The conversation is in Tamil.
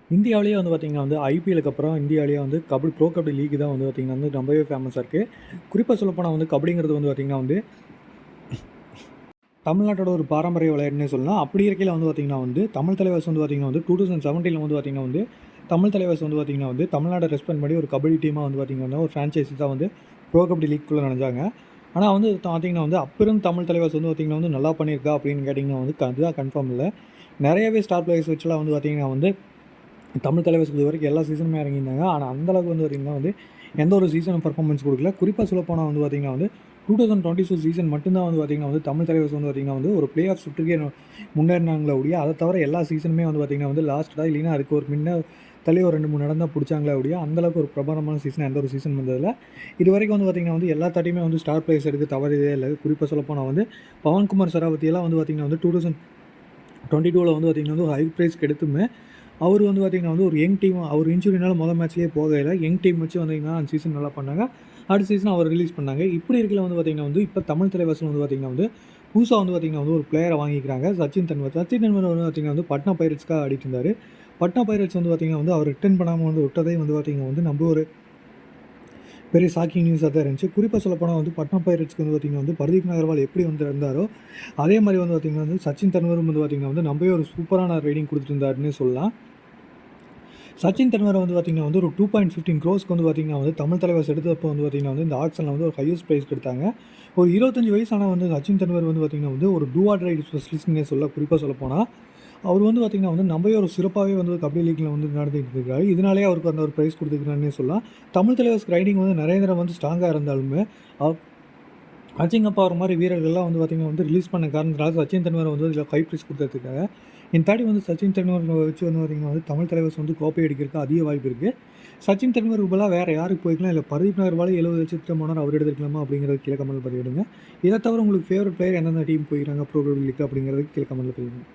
இந்தியாவிலேயே வந்து பார்த்திங்கன்னா வந்து ஐபிஎலுக்கு அப்புறம் இந்தியாவிலேயே வந்து ப்ரோ கபடி லீக் தான் வந்து பார்த்திங்கன்னா வந்து ரொம்பவே ஃபேமஸாக இருக்குது. குறிப்பாக சொல்லப்போனால் வந்து கபடிங்கிறது வந்து பார்த்திங்கன்னா வந்து தமிழ்நாட்டோட ஒரு பாரம்பரிய விளையாட்டுன்னே சொல்லலாம். அப்படி இருக்கையில் வந்து பார்த்திங்கன்னா வந்து தமிழ் தலைவாஸ் வந்து பார்த்திங்கன்னா வந்து 2017 வந்து பார்த்திங்கன்னா வந்து தமிழ் தலைவாஸ் வந்து பார்த்திங்கன்னா வந்து தமிழ்நாட்டை ரெஸ்பெக்ட் பண்ணி ஒரு கபடி டீமாக வந்து பார்த்திங்கன்னா ஒரு ஃப்ரான்ச்சைஸி தான் வந்து ப்ரோ கபடி லீக்குள்ளே நினைஞ்சாங்க. ஆனால் வந்து பார்த்திங்கன்னா வந்து அப்போ இருந்து தமிழ் தலைவாஸ் வந்து பார்த்திங்கன்னா வந்து நல்லா பண்ணியிருக்கா அப்படின்னு கேட்டிங்கன்னா வந்து அதுதான் கன்ஃபார்ம் இல்லை. நிறையவே ஸ்டார் பிளேயர்ஸ் வச்சுலாம் வந்து பார்த்திங்கன்னா வந்து தமிழ் தலைவாஸ் இது வரைக்கும் எல்லா சீசனுமே இறங்கியிருந்தாங்க. ஆனால் அந்தளவுக்கு வந்து பார்த்திங்கன்னா வந்து எந்த ஒரு சீசனும் பர்ஃபார்மன்ஸ் கொடுக்கல. குறிப்பாக சொல்லப்போனால் வந்து பார்த்திங்கன்னா வந்து 2022 சீசன் மட்டும்தான் வந்து பார்த்திங்கன்னா வந்து தமிழ் தலைவாஸ் வந்து பார்த்திங்கன்னா வந்து ஒரு பிளே ஆஃப் சுற்றுக்கே முன்னேறினாங்களே ஒழிய அதை தவிர எல்லா சீசனுமே வந்து பார்த்திங்கன்னா வந்து லாஸ்ட்டாக இல்லைன்னா அதுக்கு ஒரு தள்ளி ஒரு 2-3 இடம் தான் பிடிச்சாங்களே ஒழிய அந்தளவுக்கு ஒரு பிரபலமான சீசன் எந்த ஒரு சீசன் வந்ததில்லை. இது வரைக்கும் வந்து பார்த்திங்கன்னா வந்து எல்லா தாட்டியுமே வந்து ஸ்டார் பிளேயர்ஸ் எடுக்க தவறதே இல்லை. குறிப்பாக சொல்லப்போனால் வந்து பவன்குமார் சராவத்தியெல்லாம் வந்து பார்த்திங்கன்னா வந்து 2022 வந்து பார்த்திங்கன்னா வந்து ஒரு ஹை ப்ரைஸ்க்கு எடுத்துமே அவர் வந்து பார்த்திங்கன்னா வந்து ஒரு யங் டீம் அவர் இன்ஜுரினால மொதல் மேட்ச்லேயே போகல. யங் டீம் வச்சு வந்திங்கன்னா அந்த சீசன் நல்லா பண்ணாங்க. அடுத்த சீசன் அவர் ரிலீஸ் பண்ணாங்க. இப்படி இருக்கல வந்து பார்த்திங்கன்னா வந்து இப்போ தமிழ் தலைவாசில் வந்து பார்த்திங்கன்னா வந்து புதுசாக வந்து பார்த்திங்கன்னா வந்து ஒரு பிளேயரை வாங்கிக்கிறாங்க. சச்சின் தன்வர் வந்து பார்த்திங்கன்னா வந்து பட்னா பைரட்ஸ்க்காக ஆடிட்டு இருந்தார். பட்னா பைரட்ஸ் வந்து பார்த்திங்கன்னா வந்து அவர் ரிட்டர்ன் பண்ணாமல் வந்து விட்டதே வந்து பார்த்திங்கன்னா வந்து நம்ம ஒரு பெரிய ஷாக்கிங் நியூஸாக தான் இருந்துச்சு. குறிப்பாக சொல்லப்போனால் வந்து பட்னா பைரட்ஸ்க்கு வந்து பார்த்திங்கன்னா வந்து பர்தீப் நகர்வால் எப்படி வந்து இருந்தாரோ அதே மாதிரி வந்து பார்த்திங்கன்னா வந்து சச்சின் தன்வரும் வந்து பார்த்திங்கன்னா வந்து நம்பவே ஒரு சூப்பரான ரைடிங் கொடுத்துருந்தாருன்னு சொல்லலாம். சச்சின் தன்வரை வந்து பார்த்திங்கன்னா வந்து ஒரு 2.15 crores வந்து பார்த்திங்கன்னா வந்து தமிழ் தலைவாஸ் எடுத்தப்போ வந்து பார்த்திங்கன்னா வந்து இந்த ஆக்ஷனில் வந்து ஒரு ஹையஸ்ட் ப்ரைஸ் எடுத்தாங்க. ஒரு 25 வயசான வந்து சச்சின் தன்வர் வந்து பார்த்திங்கன்னா வந்து ஒரு டூ ஆர் ரைட் ஸ்பெஷலிஸ்ட்னே குறிப்பாக சொல்லப்போனால் அவர் வந்து பார்த்திங்கன்னா வந்து நம்ம ஒரு சிறப்பாகவே வந்து கபடி லீக்கில் வந்து நடந்துகிட்டு இருக்காரு. இதனாலே அவருக்கு அந்த ஒரு ப்ரைஸ் கொடுத்துருக்காருன்னே சொல்லலாம். தமிழ் தலைவாஸ் ரைடிங் வந்து நிறைய நேரம் வந்து ஸ்ட்ராங்காக இருந்தாலுமே அச்சிங்கப்பா ஒரு மாதிரி வீரர்கள்லாம் வந்து பார்த்திங்கன்னா வந்து ரிலீஸ் பண்ண காரணத்தினால சச்சின் தன்வரை வந்து இதில் ஹை ப்ரைஸ் கொடுத்ததுக்காக இந்த தாட்டி வந்து சச்சின் தன்வர் வச்சு வந்து பார்த்திங்கன்னா வந்து தமிழ் தலைவாஸ் வந்து கோப்பை அடிக்கிறதுக்கு அதிக வாய்ப்பு இருக்குது. சச்சின் தன்வர் பதிலாக வேறு யாருக்கு போய்க்கலாம், இல்லை பர்தீப் நகர்வால் 70 லட்சத்துக்கு போனார் அவர் எடுத்துக்கலாமா அப்படிங்கிறது கீழே கமெண்ட்டில் பதிவிடுங்க. இதை தவிர உங்களுக்கு ஃபேவரட் பிளேயர் எந்தெந்த டீம் போயிடறாங்க ப்ரோ கபடி லீக் அப்படிங்கிறது கீழே கமெண்ட்டில் பதிவிடுங்க.